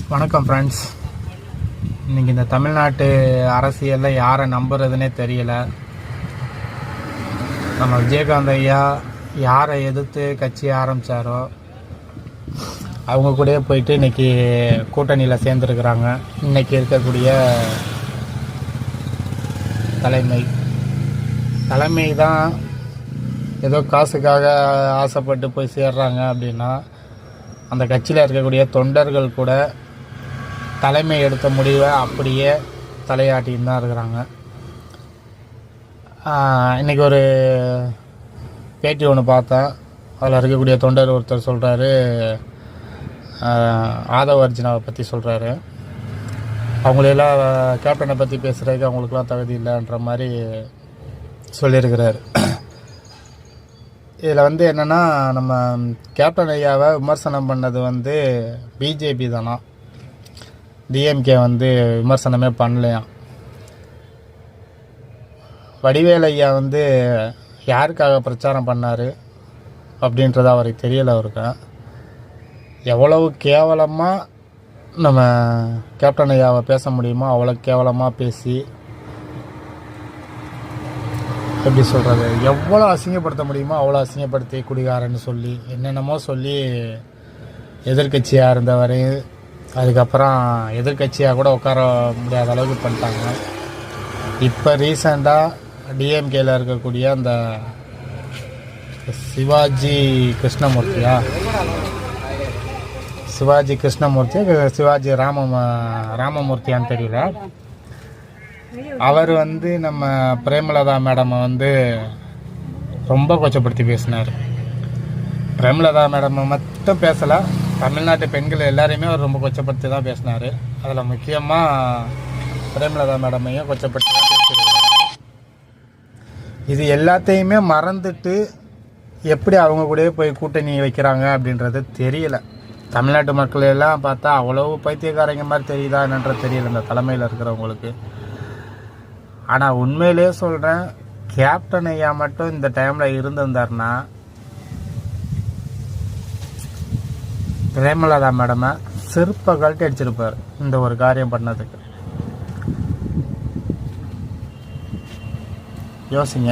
வணக்கம் ஃப்ரெண்ட்ஸ். இன்றைக்கி இந்த தமிழ்நாட்டு அரசியலில் யாரை நம்புறதுனே தெரியல. நம்ம விஜயகாந்த் ஐயா யாரை எதிர்த்து கட்சி ஆரம்பித்தாரோ அவங்க கூடயே போயிட்டு இன்றைக்கி கூட்டணியில் சேர்ந்துருக்குறாங்க. இன்றைக்கி இருக்கக்கூடிய தலைமை தான் ஏதோ காசுக்காக ஆசைப்பட்டு போய் சேர்றாங்க அப்படின்னா, அந்த கட்சியில் இருக்கக்கூடிய தொண்டர்கள் கூட தலைமை எடுத்த முடிவை அப்படியே தலையாட்டின்னு தான் இருக்கிறாங்க. இன்றைக்கி ஒரு பேட்டி ஒன்று பார்த்தேன். அதில் இருக்கக்கூடிய தொண்டர் ஒருத்தர் சொல்கிறாரு, ஆதவ அர்ஜுனாவை பற்றி சொல்கிறாரு. அவங்களெல்லாம் கேப்டனை பற்றி பேசுகிறதுக்கு அவங்களுக்குலாம் தகுதி இல்லைன்ற மாதிரி சொல்லியிருக்கிறாரு. இதில் என்னென்னா, நம்ம கேப்டன் ஐயாவை விமர்சனம் பண்ணது பிஜேபி தானா, டிஎம்கே விமர்சனமே பண்ணலையாம். வடிவேலு ஐயா யாருக்காக பிரச்சாரம் பண்ணார் அப்படின்றது அவருக்கு தெரியலை. அவருக்கு எவ்வளவு கேவலமாக நம்ம கேப்டன் ஐயாவை பேச முடியுமோ அவ்வளோ கேவலமாக பேசி, எப்படி சொல்கிறது, எவ்வளோ அசிங்கப்படுத்த முடியுமோ அவ்வளோ அசிங்கப்படுத்தி குடிகாரன்னு சொல்லி என்னென்னமோ சொல்லி எதிர்கட்சியாக இருந்தவர் அதுக்கப்புறம் எதிர்கட்சியாக கூட உட்கார முடியாத அளவுக்கு பண்ணிட்டாங்க. இப்போ ரீசெண்டாக டிஎம்கேயில் இருக்கக்கூடிய அந்த சிவாஜி சிவாஜி ராமமூர்த்தியான்னு தெரியல. அவர் நம்ம பிரேமலதா மேடமை ரொம்ப கொச்சப்படுத்தி பேசினார். பிரேமலதா மேடமை மட்டும் பேசலை, தமிழ்நாட்டு பெண்கள் எல்லாரையுமே அவர் ரொம்ப கொச்சப்படுத்தி தான் பேசினார். அதில் முக்கியமாக பிரேமலதா மேடமையும் கொச்சப்படுத்தி தான் பேசியிருக்கிறாங்க. இது எல்லாத்தையுமே மறந்துட்டு எப்படி அவங்க கூடயே போய் கூட்டணி வைக்கிறாங்க அப்படின்றது தெரியல. தமிழ்நாட்டு மக்கள் எல்லாம் பார்த்தா அவ்வளவு பைத்தியக்காரங்க மாதிரி தெரியுதா என்னன்றது தெரியல இந்த தலைமையில் இருக்கிறவங்களுக்கு. ஆனால் உண்மையிலே சொல்கிறேன், கேப்டன் ஐயா மட்டும் இந்த டைமில் இருந்திருந்தாருன்னா பிரேமலதா மேடமை செருப்பை கழட்டி அடிச்சிருப்பார் இந்த ஒரு காரியம் பண்ணதுக்கு. யோசிங்க.